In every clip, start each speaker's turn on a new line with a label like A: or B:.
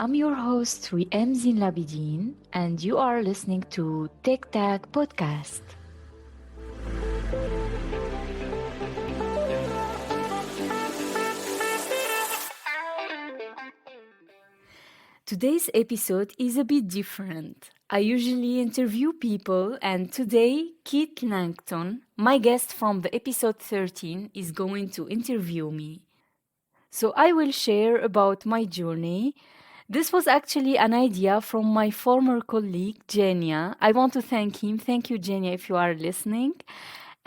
A: I'm your host, Wiem Elabidine, and you are listening to Tech Tag Podcast. Today's episode is a bit different. I usually interview people, and today, Kit Langton, my guest from the episode 13, is going to interview me. So I will share about my journey. This was actually an idea from my former colleague, Jenia. I want to thank him. Thank you, Jenia, if you are listening.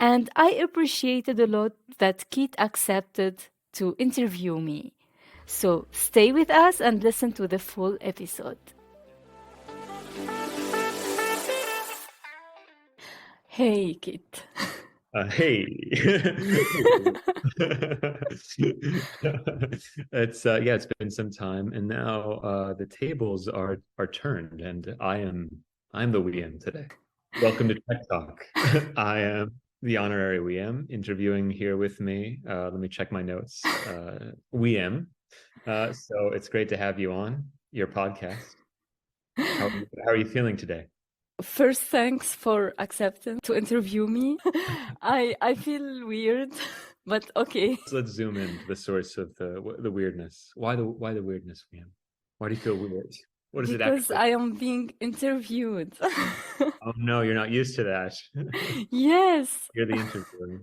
A: And I appreciated a lot that Kit accepted to interview me. So stay with us and listen to the full episode. Hey, Kit.
B: Hey. It's been some time, and now the tables are turned, and I'm the Wiem today. Welcome to Tech Talk. I am the honorary Wiem, interviewing here with me. Let me check my notes. Wiem. So it's great to have you on your podcast. How are you feeling today?
A: First, thanks for accepting to interview me. I feel weird, but okay.
B: Let's zoom in to the source of the weirdness. Why the weirdness, Wiem? Why do you feel weird? What is it actually?
A: Because I am being interviewed.
B: Oh no, you're not used to that.
A: Yes.
B: You're the interviewer.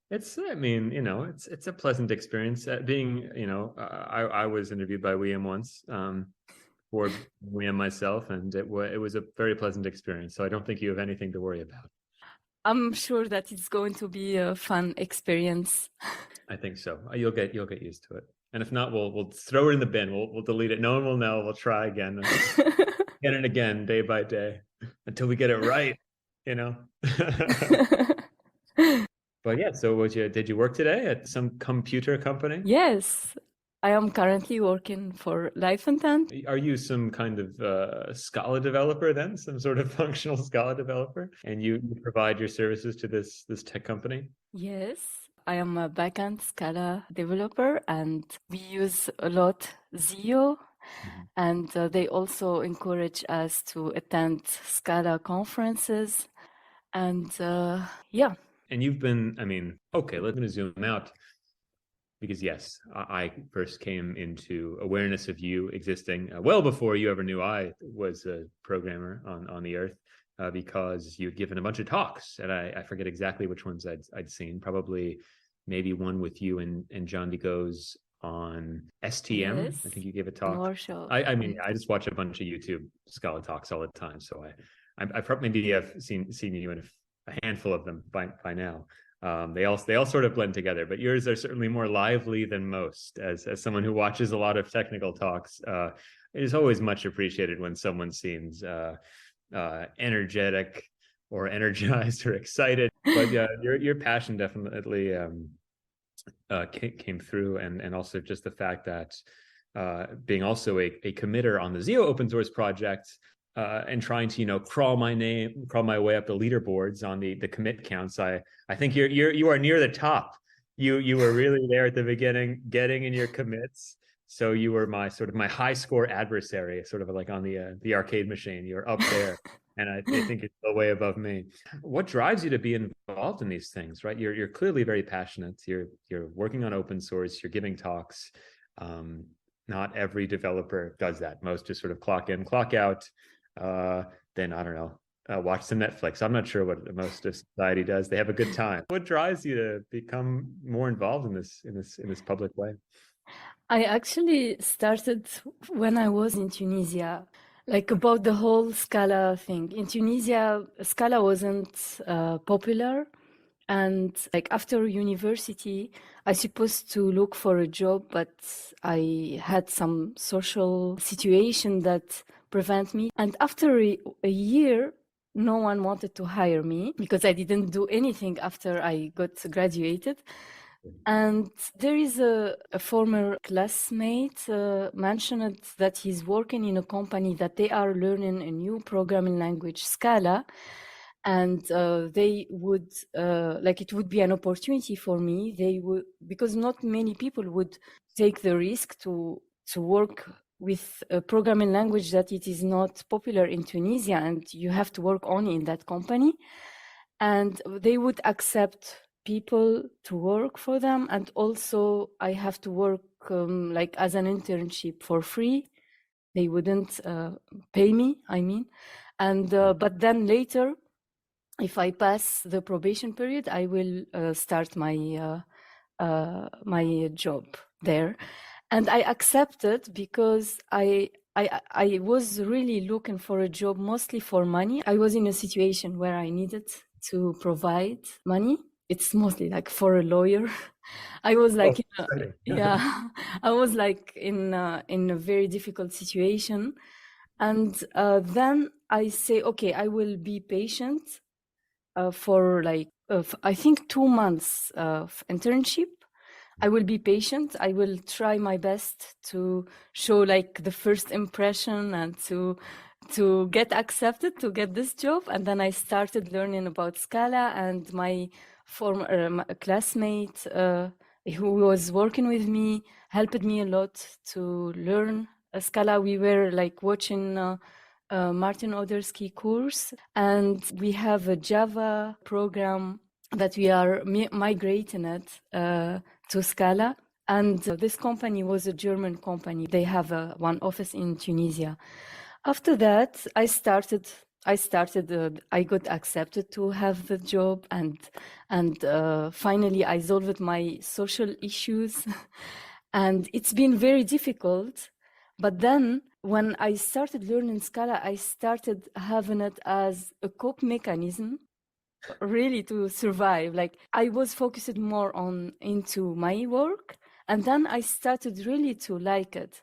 B: It's a pleasant experience. I was interviewed by Wiem once. For Wiem myself, and it was a very pleasant experience. So I don't think you have anything to worry about.
A: I'm sure that it's going to be a fun experience.
B: I think so. You'll get used to it. And if not, we'll throw it in the bin. We'll delete it. No one will know. We'll try again, again and again, day by day, until we get it right. But yeah. So did you work today at some computer company?
A: Yes. I am currently working for LiveIntent.
B: Are you some kind of Scala developer then? Some sort of functional Scala developer? And you provide your services to this tech company?
A: Yes, I am a backend Scala developer, and we use a lot Zio. And they also encourage us to attend Scala conferences. And yeah.
B: And you've been, okay, let me zoom out. Because yes, I first came into awareness of you existing well before you ever knew I was a programmer on the earth, because you'd given a bunch of talks, and I forget exactly which ones I'd seen. Probably maybe one with you and John DeGoes on STM.
A: Yes.
B: I think you gave a talk.
A: Warsaw.
B: I just watch a bunch of YouTube Scala talks all the time, so I probably maybe have seen you in a handful of them by now. They all sort of blend together, but yours are certainly more lively than most. As someone who watches a lot of technical talks, it is always much appreciated when someone seems energetic or energized or excited. But yeah, your passion definitely came through, and also just the fact that being also a committer on the Zio open source project. And trying to crawl my way up the leaderboards on the commit counts. I think you are near the top. You were really there at the beginning, getting in your commits. So you were my high score adversary, sort of like on the arcade machine. You're up there, and I think you're still way above me. What drives you to be involved in these things, right? You're clearly very passionate. You're working on open source. You're giving talks. Not every developer does that. Most just sort of clock in, clock out. Then I don't know, watch some Netflix. I'm not sure what most of society does. They have a good time. What drives you to become more involved in this public way?
A: I actually started when I was in Tunisia, like about the whole Scala thing. In Tunisia, Scala wasn't popular. And like after university, I supposed to look for a job, but I had some social situation that prevent me. And after a year, no one wanted to hire me because I didn't do anything after I got graduated. And there is a former classmate mentioned that he's working in a company that they are learning a new programming language, Scala. And they would it would be an opportunity for me. They would, because not many people would take the risk to work with a programming language that it is not popular in Tunisia, and you have to work only in that company. And they would accept people to work for them, and also I have to work like as an internship for free. They wouldn't pay me, I mean. And but then later, if I pass the probation period, I will start my my job there. And I accepted because I was really looking for a job mostly for money. I was in a situation where I needed to provide money. It's mostly like for a lawyer. I was like, yeah, I was like in a very difficult situation. And then I say, okay, I will be patient for like, I think 2 months of internship. I will be patient. I will try my best to show like the first impression and to get accepted to get this job. And then I started learning about Scala, and my former my classmate who was working with me helped me a lot to learn Scala. We were like watching Martin Odersky course, and we have a Java program that we are migrating it to Scala. And this company was a German company. They have one office in Tunisia. After that, I got accepted to have the job, and finally I solved my social issues. And it's been very difficult. But then when I started learning Scala, I started having it as a cope mechanism, really to survive. Like I was focused more on into my work, and then I started really to like it.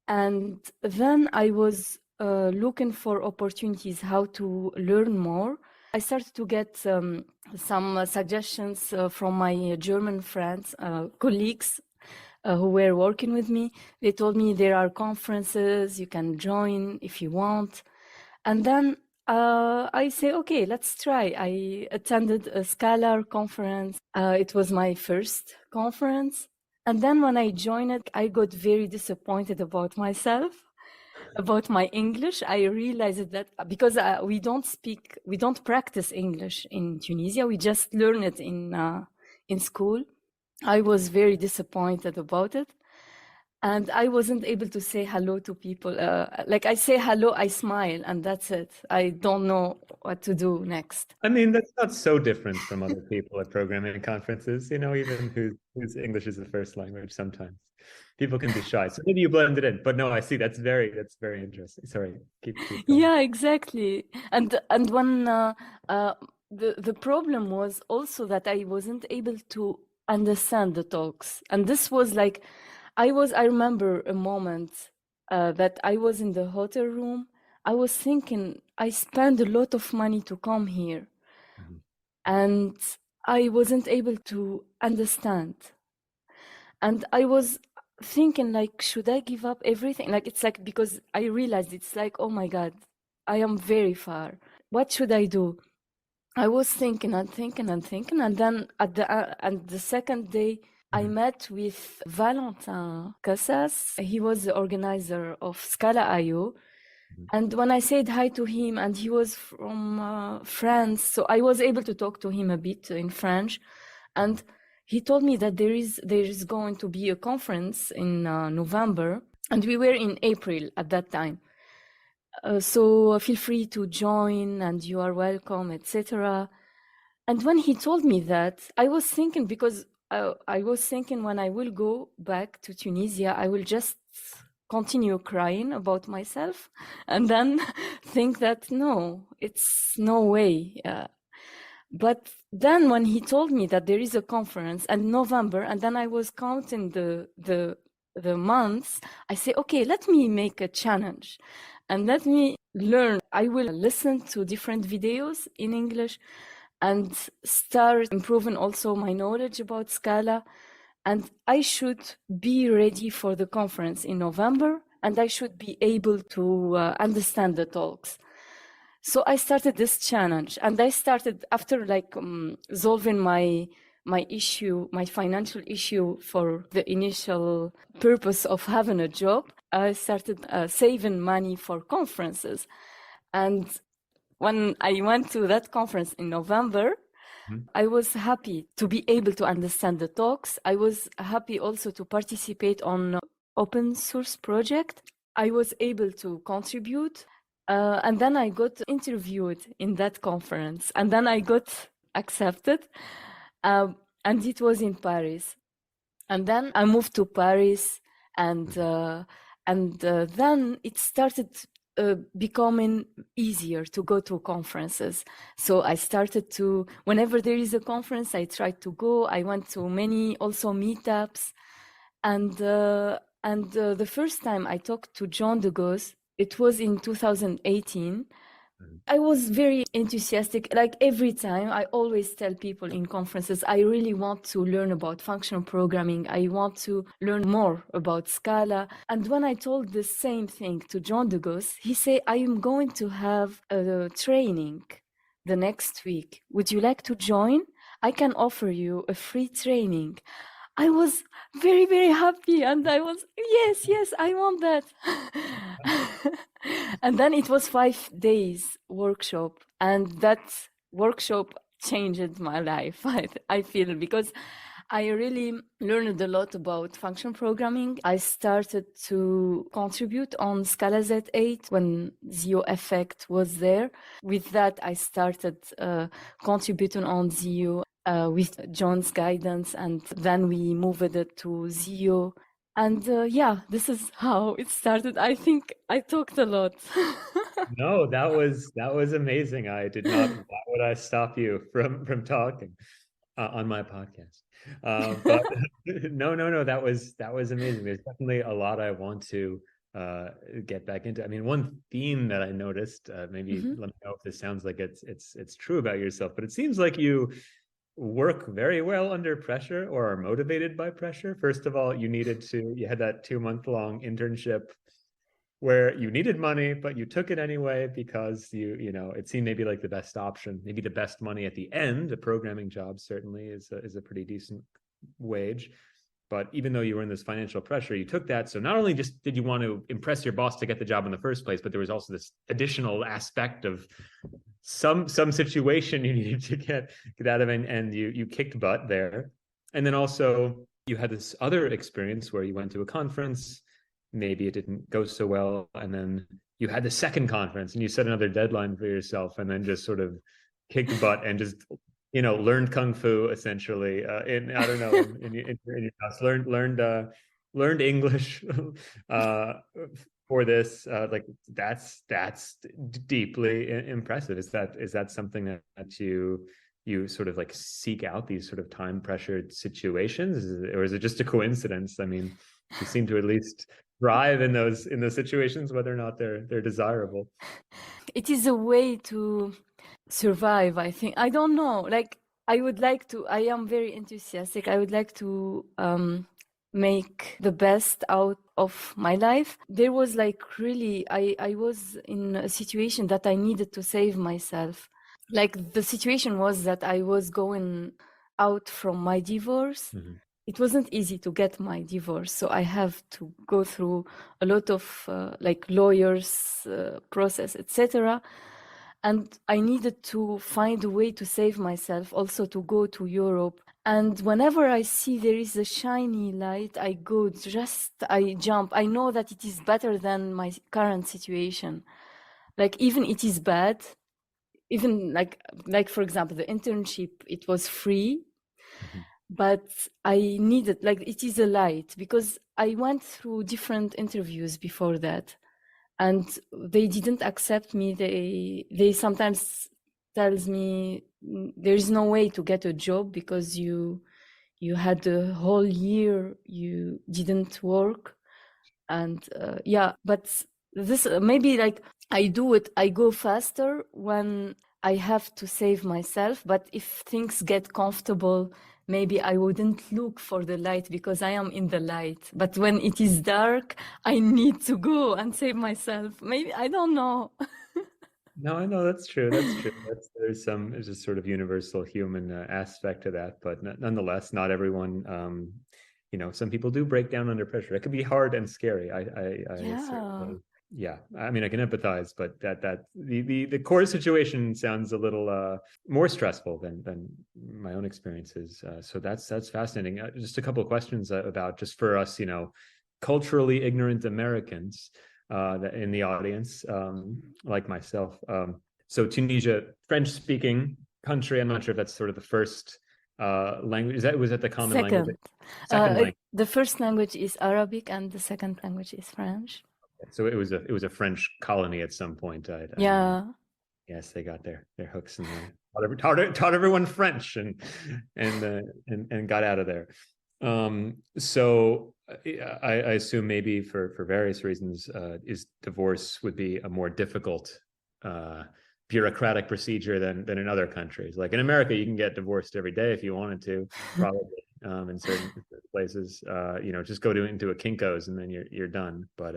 A: And then I was looking for opportunities how to learn more. I started to get some suggestions from my German friends, colleagues who were working with me. They told me there are conferences you can join if you want. And then I say, okay, let's try. I attended a Scala conference. It was my first conference. And then when I joined it, I got very disappointed about myself, about my English. I realized that because we don't practice English in Tunisia. We just learn it in school. I was very disappointed about it. And I wasn't able to say hello to people. Like I say hello, I smile, and that's it. I don't know what to do next.
B: I mean, that's not so different from other people at programming conferences, you know, even whose English is the first language. Sometimes people can be shy. So maybe you blend it in. But no, I see. That's very interesting. Sorry, keep going.
A: Yeah, exactly. And when the problem was also that I wasn't able to understand the talks. And this was like, I remember a moment that I was in the hotel room. I was thinking, I spent a lot of money to come here. Mm-hmm. And I wasn't able to understand. And I was thinking, like, should I give up everything? Like, it's like, because I realized it's like, oh my God, I am very far. What should I do? I was thinking and thinking and thinking. And then at the second day, I met with Valentin Cassas. He was the organizer of Scala.io. And when I said hi to him, and he was from France, so I was able to talk to him a bit in French. And he told me that there is going to be a conference in November, and we were in April at that time. So feel free to join, and you are welcome, etc. And when he told me that, I was thinking, because I was thinking when I will go back to Tunisia, I will just continue crying about myself, and then think that no, it's no way. But then when he told me that there is a conference in November, and then I was counting the months, I say, okay, let me make a challenge and let me learn. I will listen to different videos in English and start improving also my knowledge about Scala. And I should be ready for the conference in November, and I should be able to understand the talks. So I started this challenge, and I started after like solving my issue, my financial issue for the initial purpose of having a job. I started saving money for conferences. And when I went to that conference in November, I was happy to be able to understand the talks. I was happy also to participate on open source project. I was able to contribute. And then I got interviewed in that conference. And then I got accepted. And it was in Paris. And then I moved to Paris, and then it started becoming easier to go to conferences. So I started to, whenever there is a conference, I tried to go. I went to many also meetups, and the first time I talked to John Dugos, it was in 2018. I was very enthusiastic. Like every time, I always tell people in conferences, I really want to learn about functional programming. I want to learn more about Scala. And when I told the same thing to John Dugos, he said, I am going to have a training the next week. Would you like to join? I can offer you a free training. I was very, very happy. And I was, yes, I want that. And then it was 5 days workshop. And that workshop changed my life, I feel, because I really learned a lot about function programming. I started to contribute on Scala Z8 when Zio Effect was there. With that, I started contributing on Zio with John's guidance, and then we moved it to Zio. And this is how it started. I think I talked a lot.
B: No, that was amazing. I did not. Why would I stop you from talking on my podcast? But no, that was amazing. There's definitely a lot I want to get back into. I mean, one theme that I noticed, maybe let me know if this sounds like it's true about yourself, but it seems like you work very well under pressure or are motivated by pressure. First of all, you had that 2-month-long internship where you needed money, but you took it anyway because it seemed maybe like the best option, maybe the best money at the end. A programming job certainly is a pretty decent wage. But even though you were in this financial pressure, you took that. So not only just did you want to impress your boss to get the job in the first place, but there was also this additional aspect of some situation you needed to get out of, and you kicked butt there. And then also you had this other experience where you went to a conference, maybe it didn't go so well, and then you had the second conference and you set another deadline for yourself, and then just sort of kicked butt and just learned kung fu essentially in I don't know in your house, learned English for this. Like that's deeply impressive. Is that something that you sort of like seek out, these sort of time pressured situations, or is it just a coincidence? I mean, you seem to at least thrive in those situations, whether or not they're desirable.
A: It is a way to survive, I think. I don't know. Like, I am very enthusiastic. I would like to make the best out of my life. There was like really, I was in a situation that I needed to save myself. Like the situation was that I was going out from my divorce. It wasn't easy to get my divorce, so I have to go through a lot of like lawyers process, etc. And I needed to find a way to save myself, also to go to Europe. And whenever I see there is a shiny light, I jump. I know that it is better than my current situation. Like even it is bad, even like for example, the internship, it was free. But I needed, like, it is a light, because I went through different interviews before that, and they didn't accept me. They sometimes tells me there is no way to get a job because you had the whole year you didn't work. And but this maybe like I go faster when I have to save myself. But if things get comfortable, maybe I wouldn't look for the light because I am in the light. But when it is dark, I need to go and save myself. Maybe, I don't know.
B: No, I know that's true. There's a sort of universal human aspect to that, but nonetheless, not everyone, some people do break down under pressure. It can be hard and scary. I
A: Yeah.
B: certainly, yeah. I mean, I can empathize, but the core situation sounds a little more stressful than my own experiences. So that's fascinating. Just a couple of questions about, just for us, culturally ignorant Americans in the audience, like myself. So Tunisia, French-speaking country. I'm not sure if that's sort of the first language. Was that the common language? Second language.
A: The first language is Arabic, and the second language is French.
B: So it was a French colony at some point.
A: Yeah.
B: Yes, they got their hooks in there. Taught everyone French and got out of there. So I assume maybe for various reasons, is divorce would be a more difficult bureaucratic procedure than in other countries. Like in America, you can get divorced every day if you wanted to, probably. In certain places, just go into a Kinko's and then you're done. But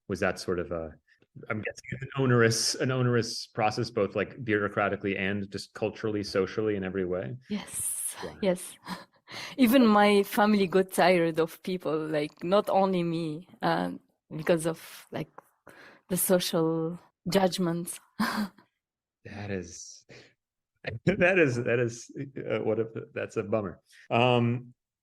B: was that sort of I'm guessing an onerous process, both like bureaucratically and just culturally, socially, in every way?
A: Yes.
B: Yeah.
A: Yes. Even my family got tired of people, like not only me, because of like the social judgments.
B: That's a bummer.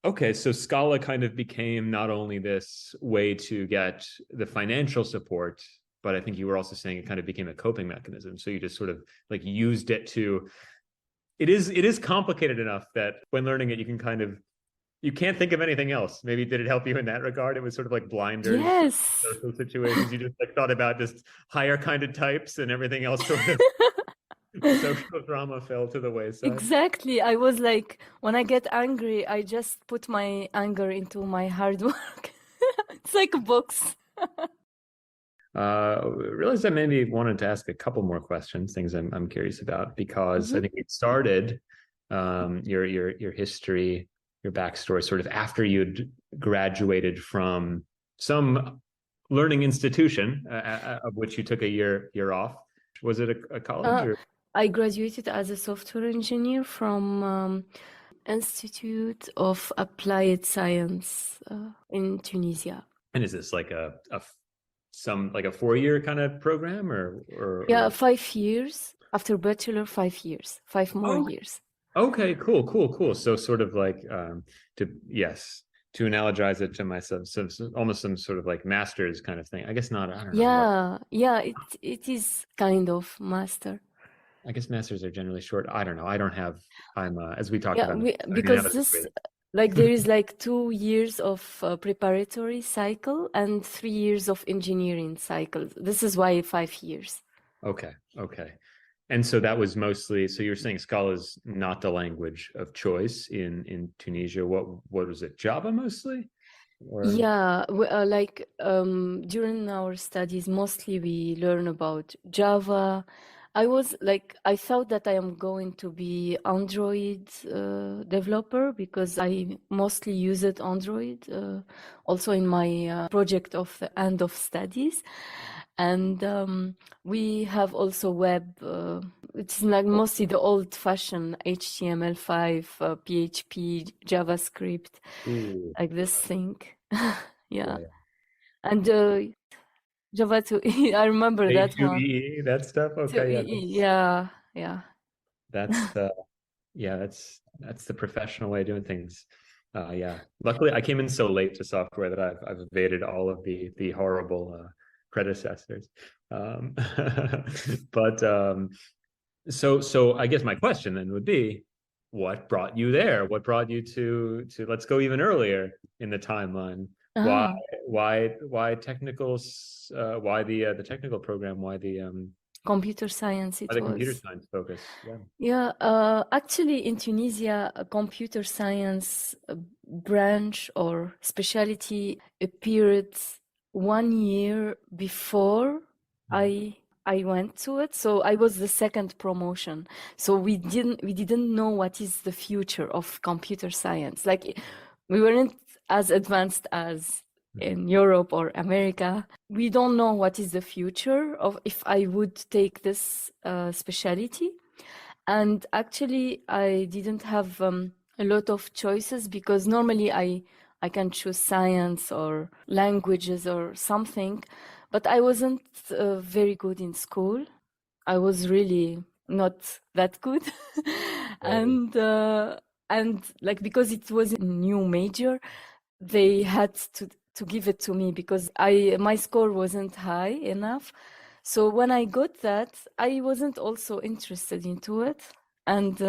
B: Okay, so Scala kind of became not only this way to get the financial support, but I think you were also saying it kind of became a coping mechanism. So you just sort of like used it to. It is complicated enough that when learning it, you can't think of anything else. Maybe did it help you in that regard? It was sort of like blinders.
A: Yes.
B: Social situations. You just like thought about just higher kind of types, and everything else sort of social drama fell to the wayside.
A: Exactly. I was like, when I get angry, I just put my anger into my hard work. It's like a box.
B: Realized I maybe wanted to ask a couple more questions, things I'm curious about, because I think it started your history, your backstory, sort of after you'd graduated from some learning institution, of which you took a year off. Was it a college?
A: I graduated as a software engineer from Institute of Applied Science in Tunisia.
B: And is this like a 4-year kind of program, or
A: yeah, 5 years after bachelor, 5 years, 5 more years.
B: Okay, cool. So sort of like to analogize it to myself, so almost some sort of like master's kind of thing. I guess not. I don't know.
A: Yeah, it is kind of master.
B: I guess masters are generally short. I don't know. I'm as we talked about.
A: Because this, like there is like 2 years of preparatory cycle and 3 years of engineering cycle. This is why 5 years.
B: Okay. And so that was mostly, so you're saying Scala is not the language of choice in Tunisia. What was it? Java mostly? Or?
A: Yeah, during our studies, mostly we learn about Java. I thought that I am going to be Android developer because I mostly used Android also in my project of the end of studies. And we have also web. It's like mostly the old-fashioned HTML5, PHP, JavaScript, like this thing. Yeah. And Java 2E, I remember that one.
B: A2E, that stuff. Okay,
A: yeah.
B: That's the professional way of doing things. Yeah. Luckily, I came in so late to software that I've evaded all of the horrible predecessors. But so I guess my question then would be, what brought you there? What brought you to let's go even earlier in the timeline? Why technicals? Why the technical program? Why the
A: computer science?
B: Computer science focus?
A: Yeah. Actually, in Tunisia, a computer science branch or specialty appeared 1 year before I went to it. So I was the second promotion. So we didn't know what is the future of computer science. Like we weren't as advanced as in Europe or America. We don't know what is the future of if I would take this specialty. And actually I didn't have a lot of choices because normally I can choose science or languages or something. But I wasn't very good in school. I was really not that good.
B: Right.
A: and like because it was a new major, they had to give it to me because my score wasn't high enough. So when I got that, I wasn't also interested into it, and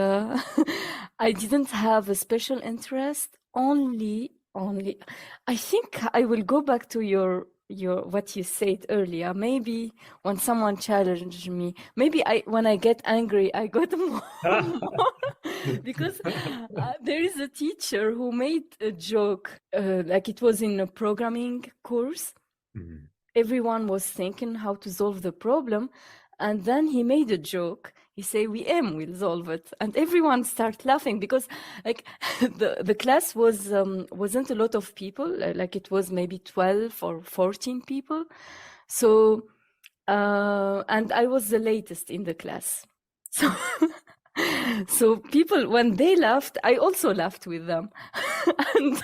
A: I didn't have a special interest. Only, I think I will go back to your what you said earlier. Maybe when someone challenged me, maybe when I get angry, I got more because there is a teacher who made a joke, like it was in a programming course.
B: Mhm.
A: Everyone was thinking how to solve the problem, and then he made a joke. He said, "We aim, we'll solve it," and everyone started laughing because, like, the class wasn't a lot of people. Like it was maybe 12 or 14 people. So, and I was the latest in the class. So, so people, when they laughed, I also laughed with them. And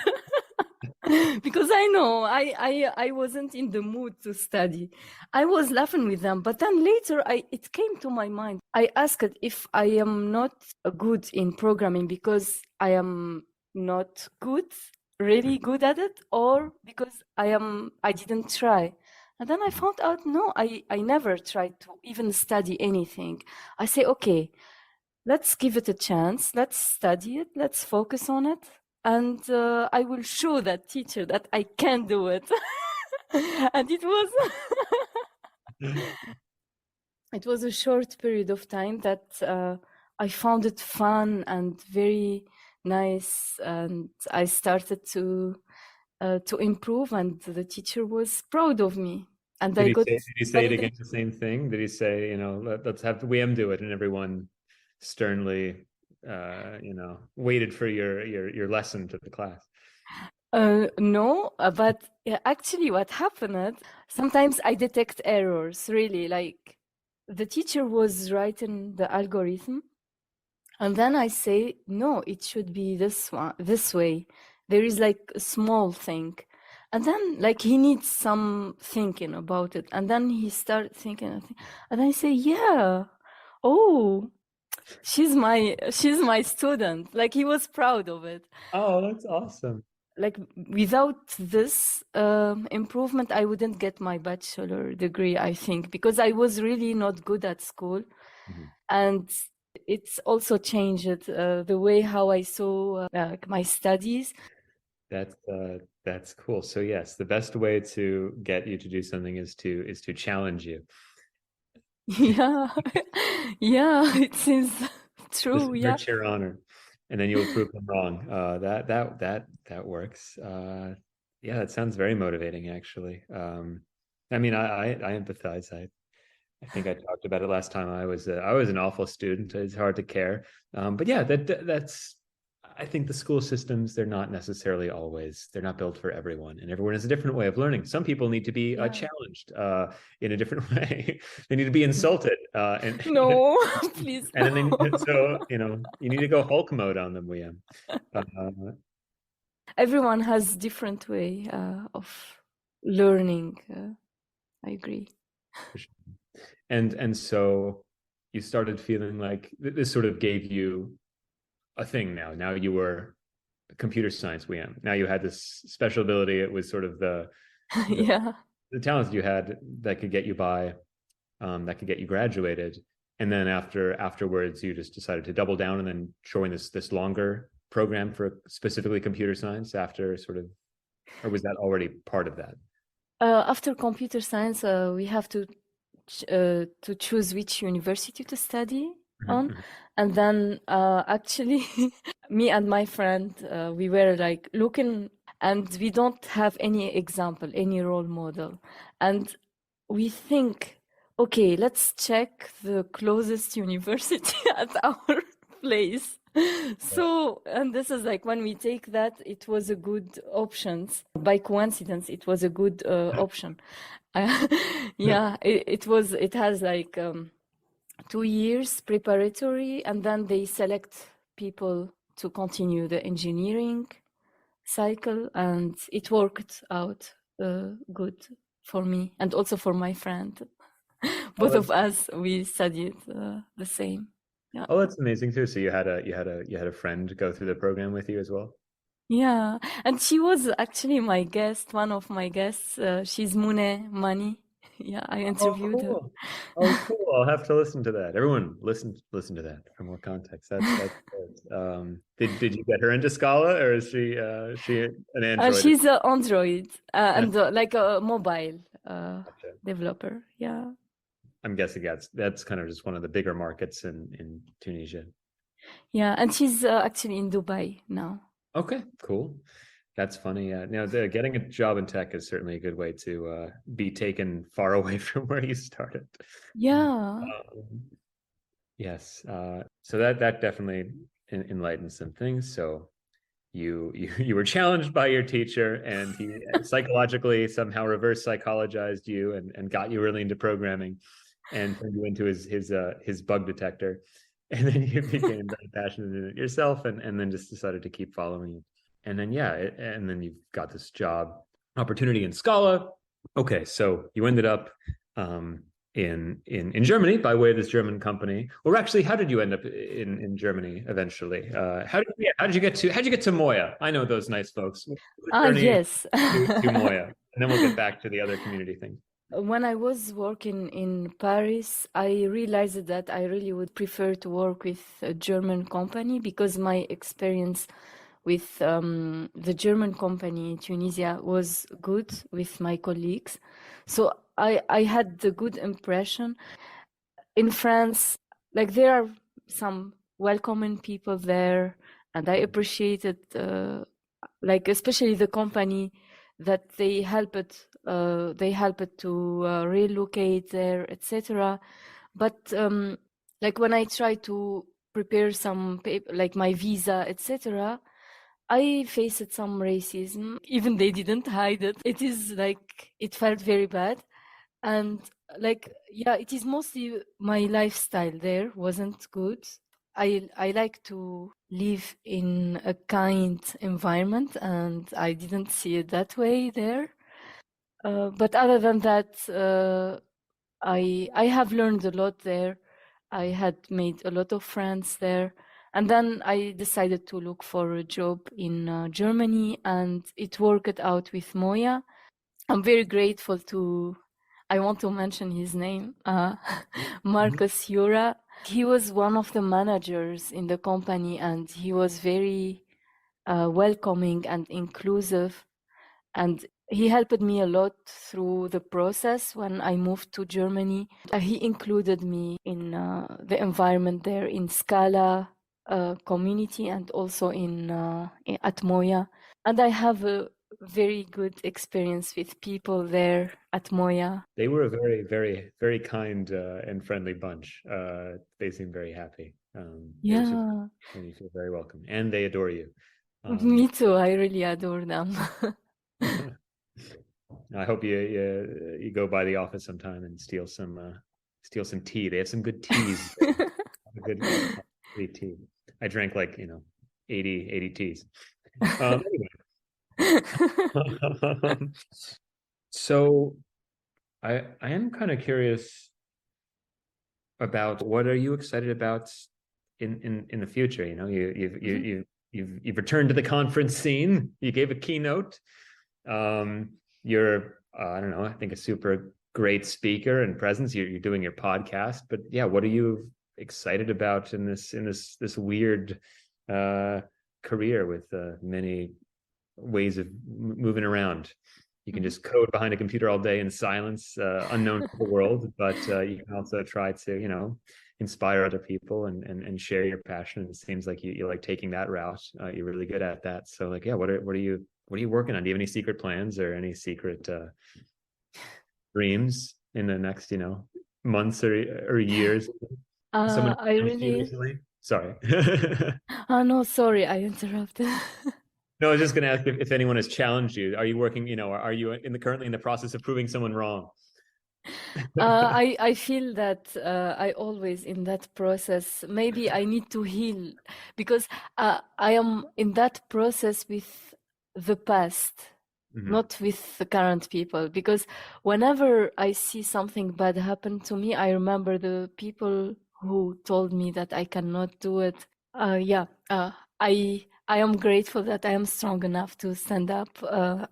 A: because I know I wasn't in the mood to study. I was laughing with them, but then later it came to my mind. I asked if I am not good in programming because I am not good, really good at it, or because I didn't try. And then I found out, no, I never tried to even study anything. I say, okay, let's give it a chance. Let's study it. Let's focus on it. And I will show that teacher that I can do it. And it was a short period of time that I found it fun and very nice. And I started to improve, and the teacher was proud of me. And I got
B: Did he say it
A: validation.
B: again the same thing? Did he say, let's have Wiem do it, and everyone sternly, waited for your lesson to the class?
A: No, but actually, what happened, sometimes I detect errors, really. Like the teacher was writing the algorithm, and then I say, no, it should be this way. There is like a small thing. And then, like, he needs some thinking about it. And then he started thinking, and I say, yeah, oh, she's my student. Like, he was proud of it.
B: Oh, that's awesome.
A: Like without this improvement, I wouldn't get my bachelor degree, I think, because I was really not good at school.
B: Mhm.
A: And it's also changed the way how I saw my studies.
B: That's cool. So yes, the best way to get you to do something is to challenge you.
A: Yeah, yeah, it seems
B: Just
A: true. Yeah.
B: search your honor, and then you'll prove them wrong. That works. Yeah, that sounds very motivating, actually. I mean, I empathize. I think I talked about it last time. I was an awful student. It's hard to care, but yeah, that's. I think the school systems, they're not necessarily always, they're not built for everyone, and everyone has a different way of learning. Some people need to be
A: Yeah.
B: challenged in a different way. They need to be insulted, and
A: No, please
B: and then
A: no.
B: so you need to go Hulk mode on them, William. Uh,
A: Everyone has different way of learning. I agree.
B: and so you started feeling like this sort of gave you a thing now. Now you were a computer science William. Now you had this special ability. It was sort of the
A: Yeah.
B: the talents you had that could get you by, that could get you graduated. And then afterwards, you just decided to double down and then join this longer program for specifically computer science after sort of, or was that already part of that?
A: After computer science, we have to choose which university to study on.
B: Mhm.
A: And then actually, me and my friend, we were like looking, and we don't have any example, any role model. And we think, okay, let's check the closest university at our place. So, and this is like when we take that, it was a good option. By coincidence, it was a good option. Yeah, it has like 2 years preparatory, and then they select people to continue the engineering. cycle, and it worked out good for me and also for my friend. Both of us, we studied the same. Yeah.
B: Oh, that's amazing too. So you had a friend go through the program with you as well?
A: Yeah, and she was actually my guest, one of my guests. She's Mune Mani. Yeah, I
B: Oh,
A: interviewed her.
B: cool. Oh, cool. I'll have to listen to that. Everyone, listen to that for more context. That's good. Did you get her into Scala, or is she an Android?
A: She's an Android and like a mobile
B: Gotcha.
A: developer. Yeah.
B: I'm guessing that's kind of just one of the bigger markets in Tunisia.
A: Yeah, and she's actually in Dubai now.
B: Okay, cool. That's funny. Getting a job in tech is certainly a good way to be taken far away from where you started.
A: Yeah.
B: Yes. So that definitely enlightens some things. So you were challenged by your teacher, and he psychologically somehow reverse psychologized you and got you really into programming, and turned you into his bug detector, and then you became very passionate in it yourself, and then just decided to keep following it. And then and then you've got this job opportunity in Scala. Okay, so you ended up in Germany by way of this German company. Or actually, how did you end up in Germany eventually? How did you get to Moya? I know those nice folks.
A: Yes.
B: To Moya, and then we'll get back to the other community thing.
A: When I was working in Paris, I realized that I really would prefer to work with a German company because my experience with the German company in Tunisia was good with my colleagues. So I had the good impression. In France, like there are some welcoming people there, and I appreciated like especially the company that they helped to relocate there, etc. But like when I try to prepare some paper, like my visa, etc., I faced some racism. Even they didn't hide it. It is like it felt very bad, and like yeah, it is mostly my lifestyle there wasn't good. I like to live in a kind environment, and I didn't see it that way there. But other than that, I have learned a lot there. I had made a lot of friends there. And then I decided to look for a job in Germany, and it worked out with Moya. I'm very grateful to, I want to mention his name, Marcus Jura. He was one of the managers in the company, and he was very welcoming and inclusive. And he helped me a lot through the process when I moved to Germany. He included me in the environment there in Scala community and also at Moya. And I have a very good experience with people there at Moya.
B: They were a very, very, very kind and friendly bunch. They seem very happy.
A: Yeah,
B: And you feel very welcome, and they adore you.
A: me too. I really adore them.
B: I hope you go by the office sometime and steal some tea. They have some good teas. A good quality tea. I drank 80 teas. Anyway. So I am kind of curious about what are you excited about in the future? You know, you've returned to the conference scene. You gave a keynote. You're I don't know, I think a super great speaker and presence. You're doing your podcast, but yeah, what are you excited about in this weird career with many ways of moving around? You can just code behind a computer all day in silence, unknown to the world, but you can also try to, inspire other people and share your passion. And it seems like you like taking that route. You're really good at that. So like, yeah, what are you working on? Do you have any secret plans or any secret dreams in the next, months or years? Someone
A: I
B: challenged you
A: really.
B: recently? Sorry.
A: Oh no, sorry, I interrupted.
B: No, I was just going to ask if anyone has challenged you. Are you working, are you currently in the process of proving someone wrong?
A: I feel that I always in that process. Maybe I need to heal because I am in that process with the past,
B: Mhm.
A: not with the current people. Because whenever I see something bad happen to me, I remember the people who told me that I cannot do it. Yeah, I am grateful that I am strong enough to stand up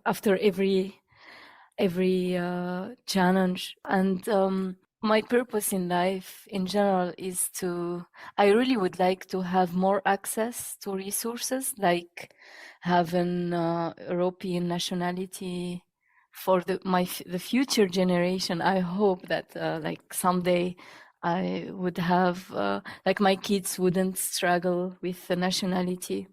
A: after every challenge. And my purpose in life in general is I really would like to have more access to resources, like having European nationality for the future generation. I hope that like someday I would have like my kids wouldn't struggle with the nationality.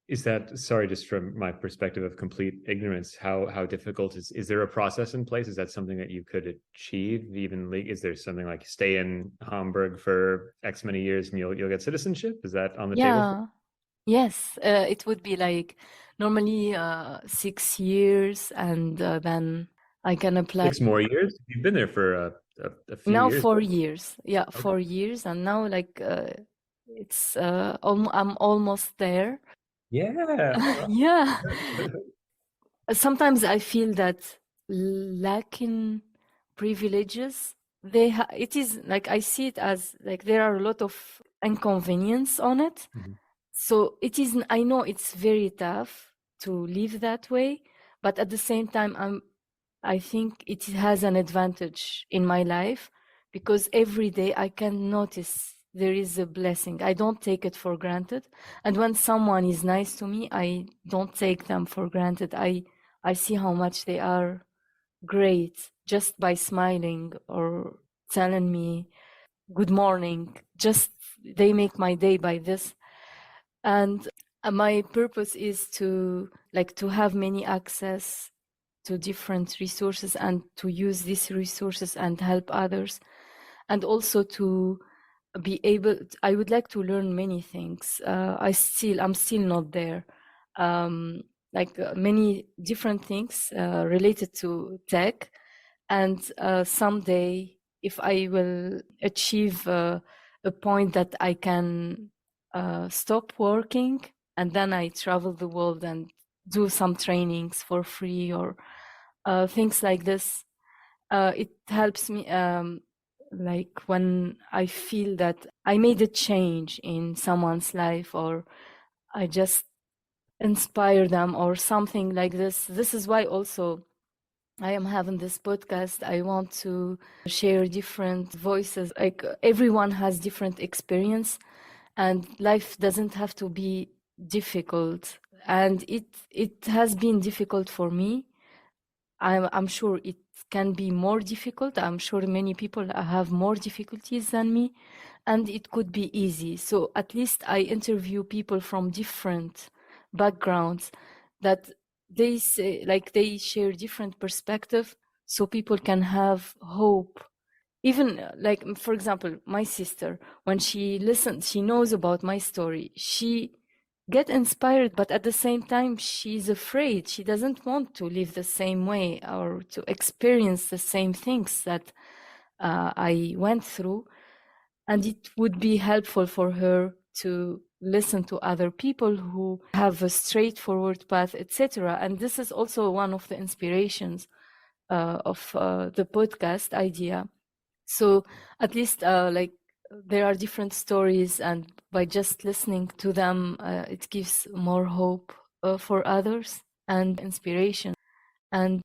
B: Is that, sorry, just from my perspective of complete ignorance, how difficult is there a process in place? Is that something that you could achieve even? Is there something like stay in Hamburg for X many years and you'll get citizenship? Is that on the table for?
A: Yeah. Yes, it would be like normally 6 years, and then I can apply
B: 6 more years? You've been there for a few
A: now
B: years.
A: 4 years. Yeah,
B: Okay.
A: 4 years, and now like it's I'm almost there.
B: Yeah.
A: Yeah, sometimes I feel that lacking privileges, it is like I see it as like there are a lot of inconvenience on it.
B: Mhm.
A: So it is, I know it's very tough to live that way, but at the same time, I think it has an advantage in my life because every day I can notice there is a blessing. I don't take it for granted. And when someone is nice to me, I don't take them for granted. I see how much they are great just by smiling or telling me good morning. Just they make my day by this. And my purpose is to have many access to different resources and to use these resources and help others, and also to be able I would like to learn many things. I'm still not there. Many different things related to tech, and someday if I will achieve a point that I can stop working and then I travel the world and do some trainings for free or things like this. It helps me, like when I feel that I made a change in someone's life or I just inspire them or something like this. This is why also I am having this podcast. I want to share different voices. Like everyone has different experience, and life doesn't have to be difficult. And it has been difficult for me. I'm sure it can be more difficult. I'm sure many people have more difficulties than me, and it could be easy. So at least I interview people from different backgrounds that they say, like they share different perspective, so people can have hope. Even like for example, my sister, when she listens, she knows about my story. She get inspired, but at the same time she's afraid. She doesn't want to live the same way or to experience the same things that I went through, and it would be helpful for her to listen to other people who have a straightforward path, etc. And this is also one of the inspirations of the podcast idea. So at least like there are different stories, and by just listening to them, it gives more hope for others and inspiration. And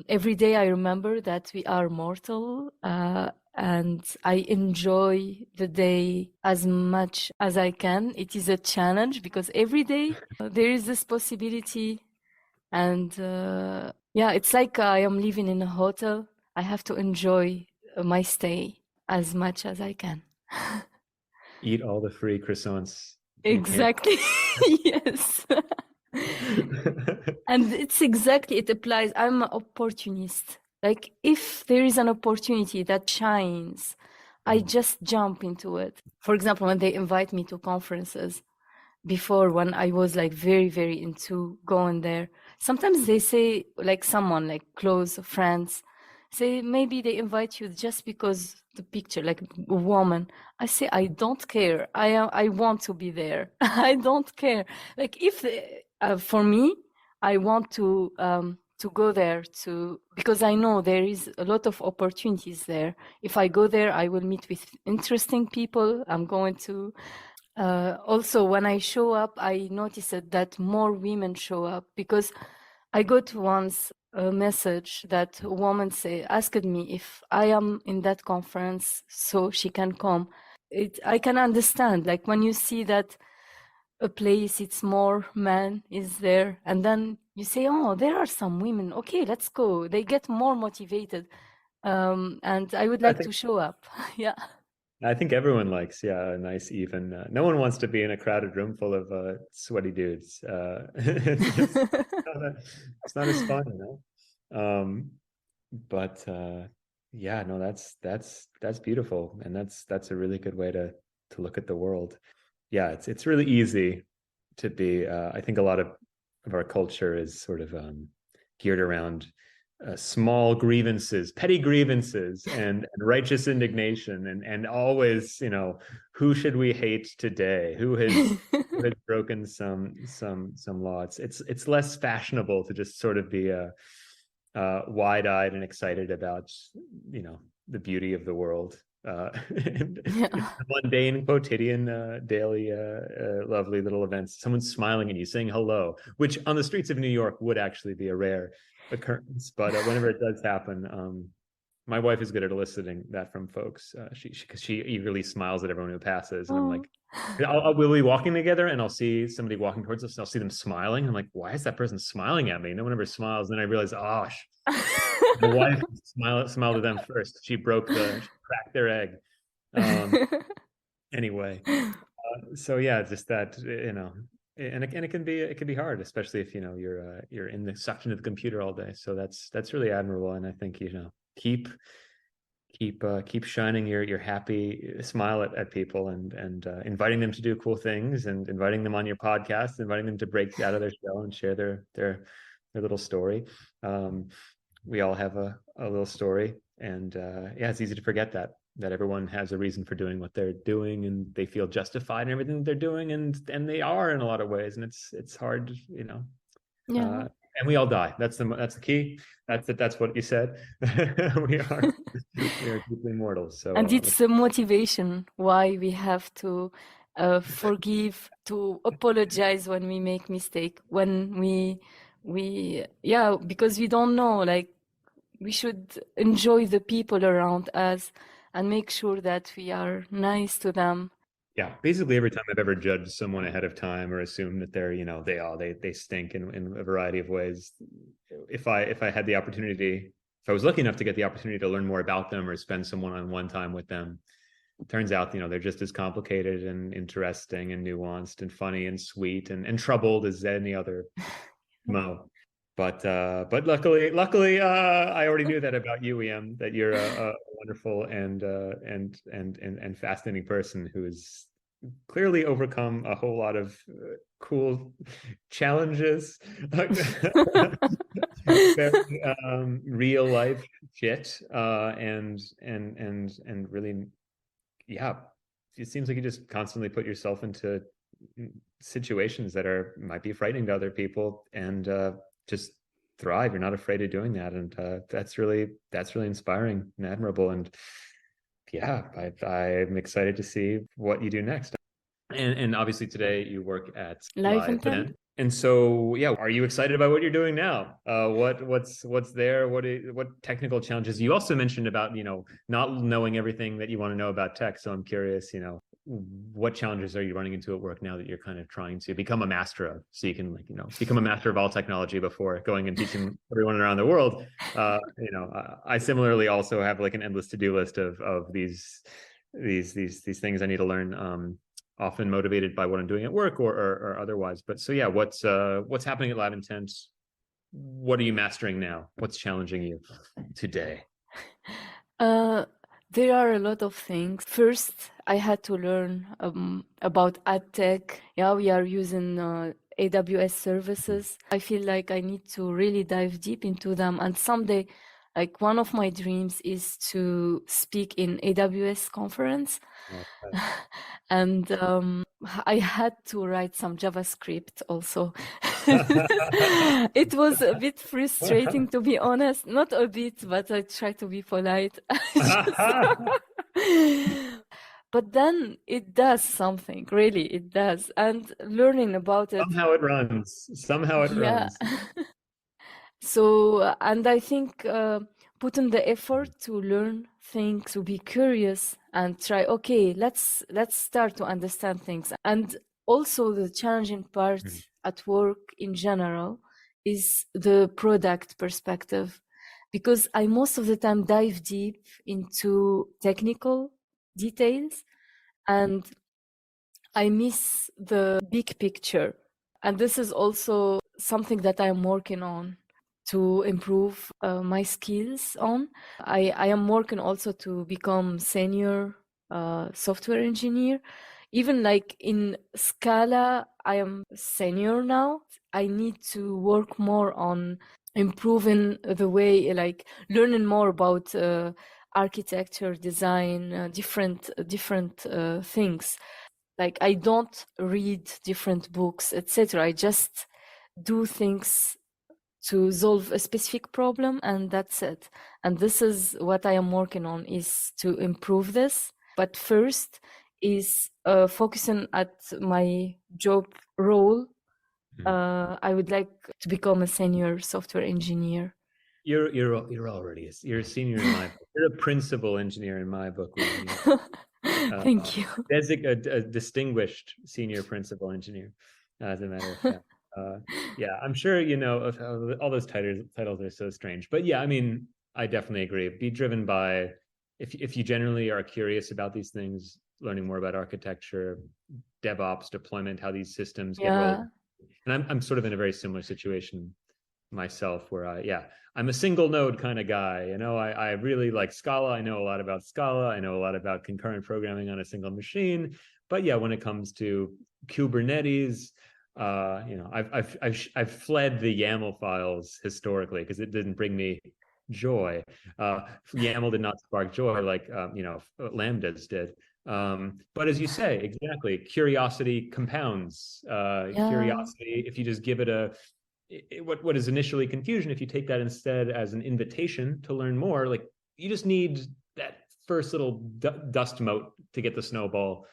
A: every day I remember that we are mortal, and I enjoy the day as much as I can. It is a challenge because every day there is this possibility. And yeah, it's like I am living in a hotel. I have to enjoy my stay as much as I can.
B: Eat all the free croissants you can.
A: Exactly. Yes. And it applies. I'm an opportunist. Like if there is an opportunity that shines, I just jump into it. For example, when they invite me to conferences, before when I was like very, very into going there, sometimes they say like someone like close friends say maybe they invite you just because the picture, like a woman. I say I don't care. I want to be there. I don't care. Like if for me, I want to go there because I know there is a lot of opportunities there. If I go there, I will meet with interesting people. I'm going to also, when I show up, I noticed that more women show up, because I got once a message that a woman asked me if I am in that conference so she can come. I can understand, like, when you see that a place it's more men is there, and then you say, oh, there are some women, okay, let's go. They get more motivated, and I would like to show up. Yeah.
B: I think everyone likes, a nice even. No one wants to be in a crowded room full of sweaty dudes. It's not as fun, you know. But yeah, no, that's beautiful, and that's a really good way to look at the world. Yeah, it's really easy to be. I think a lot of our culture is sort of geared around small grievances, petty grievances, and righteous indignation, and always, who should we hate today? Who has broken some law? It's less fashionable to just sort of be wide-eyed and excited about, the beauty of the world. Mundane, quotidian, daily, lovely little events. Someone smiling at you, saying hello, which on the streets of New York would actually be a rare occurrence, but whenever it does happen, my wife is good at eliciting that from folks. She eagerly smiles at everyone who passes, and I'm like, we'll be walking together, and I'll see somebody walking towards us, and I'll see them smiling. I'm like, why is that person smiling at me? No one ever smiles. Then I realize, my wife smiled at them first. She cracked their egg. Anyway, so yeah, just that, and it can be hard, especially if you're in the suction of the computer all day. So that's really admirable, and I think keep shining your happy smile at people, and inviting them to do cool things, and inviting them on your podcast, inviting them to break out of their shell and share their little story. We all have a little story, and it's easy to forget that everyone has a reason for doing what they're doing, and they feel justified in everything that they're doing, and they are in a lot of ways, and it's hard,
A: Yeah.
B: And we all die. That's the key. That's what you said. we are deeply mortal. So,
A: and it's the motivation why we have to forgive, to apologize when we make mistake, when we because we don't know, like, we should enjoy the people around us and make sure that we are nice to them.
B: Yeah, basically every time I've ever judged someone ahead of time, or assumed that they're, they stink in a variety of ways, if I had the opportunity, if I was lucky enough to get the opportunity to learn more about them or spend some one-on-one time with them, it turns out, they're just as complicated and interesting and nuanced and funny and sweet and troubled as any other Mo. But luckily, I already knew that about you, Wiem, that you're a wonderful and fascinating person who has clearly overcome a whole lot of cool challenges, very, real life shit, and really, yeah, it seems like you just constantly put yourself into situations that might be frightening to other people, and just thrive. You're not afraid of doing that, and that's really inspiring and admirable. And yeah, I'm excited to see what you do next. And obviously today you work at LiveIntent. And so, yeah, are you excited about what you're doing now? What's there? What technical challenges? You also mentioned about, not knowing everything that you want to know about tech. So I'm curious, what challenges are you running into at work now that you're kind of trying to become a master of, so you can, become a master of all technology before going and teaching everyone around the world? I similarly also have like an endless to-do list of these things I need to learn. Often motivated by what I'm doing at work or otherwise. But so yeah, what's happening at LiveIntent? What are you mastering now? What's challenging you today?
A: There are a lot of things. First, I had to learn about ad tech. Yeah, we are using AWS services. I feel like I need to really dive deep into them. And someday, like, one of my dreams is to speak in AWS conference. And I had to write some JavaScript also. It was a bit frustrating, to be honest. Not a bit, but I try to be polite. But then it does something, really, it does. And learning about it,
B: Somehow it runs. Somehow it
A: yeah.
B: runs.
A: So, and I think putting the effort to learn things, to be curious and try, okay, let's start to understand things. And also the challenging part at work in general is the product perspective, because I most of the time dive deep into technical details and I miss the big picture. And this is also something that I'm working on to improve my skills on. I am working also to become senior software engineer. Even like in Scala, I am senior now. I need to work more on improving the way, like learning more about architecture, design, different things. Like I don't read different books, etc. I just do things to solve a specific problem and that's it. And this is what I am working on, is to improve this. But first is focusing at my job role. I would like to become a senior software engineer.
B: You're already you're a senior in my book. You're a principal engineer in my book.
A: Thank you.
B: A distinguished senior principal engineer, as a matter of fact. Yeah, I'm sure you know all those titles are so strange, but yeah, I mean, I definitely agree. Be driven by if you generally are curious about these things, learning more about architecture, DevOps, deployment, how these systems get rolled. And I'm sort of in a very similar situation myself, where I'm a single node kind of guy. You know, I really like Scala. I know a lot about Scala. I know a lot about concurrent programming on a single machine. But yeah, when it comes to Kubernetes, you know, I've fled the YAML files historically because it didn't bring me joy. YAML did not spark joy like you know, Lambdas did. But as you say, exactly, curiosity compounds. Curiosity, if you just give it what is initially confusion, if you take that instead as an invitation to learn more, like you just need that first little dust mote to get the snowball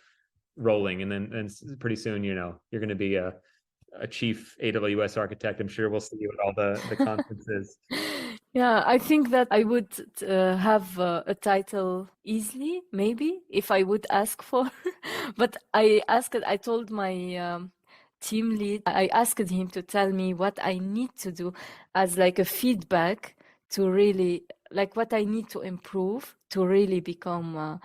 B: rolling, and then pretty soon, you know, you're going to be a chief AWS architect. I'm sure we'll see you at all the conferences.
A: Yeah, I think that I would have a title easily, maybe, if I would ask for. But I told my team lead, I asked him to tell me what I need to do as like a feedback to really, like what I need to improve to really become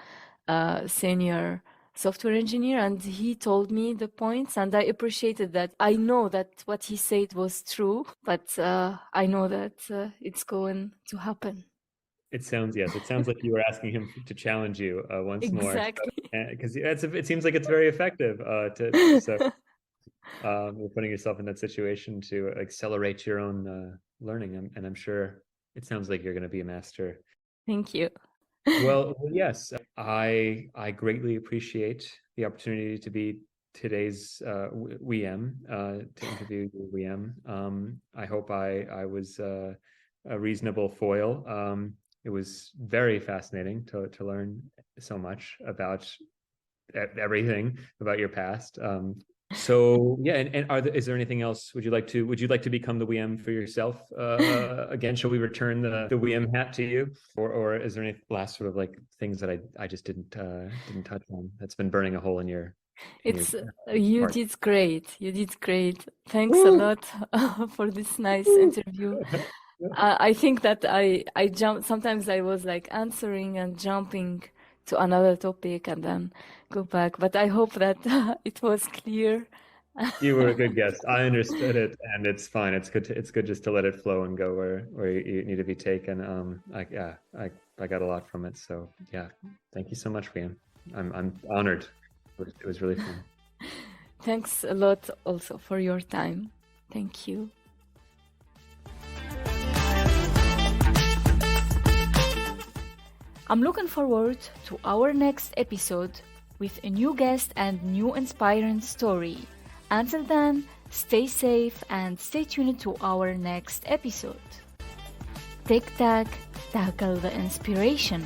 A: a senior software engineer. And he told me the points and I appreciated that. I know that what he said was true, but I know that it's going to happen.
B: It sounds like you were asking him to challenge you once more.
A: Exactly.
B: Because it seems like it's very effective. You're putting yourself in that situation to accelerate your own learning, and I'm sure it sounds like you're going to be a master.
A: Thank you.
B: Well, yes, I greatly appreciate the opportunity to be today's Wiem, to interview Wiem. I hope I was a reasonable foil. It was very fascinating to learn so much about everything about your past. So yeah, and is there anything else? Would you like to become the WM for yourself again? Shall we return the WM hat to you, or is there any last sort of like things that I just didn't touch on that's been burning a hole in your?
A: You did great. You did great. Thanks a lot for this nice interview. I think that I jump. Sometimes I was like answering and jumping to another topic and then go back. But I hope that it was clear.
B: You were a good guest. I understood it, and it's fine. It's good just to let it flow and go where you need to be taken. I got a lot from it. So yeah, thank you so much, Wiem. I'm honored. It was really fun.
A: Thanks a lot also for your time. Thank you. I'm looking forward to our next episode with a new guest and new inspiring story. Until then,
C: Stay safe and stay tuned to our next episode. Tic Tac, tackle the inspiration.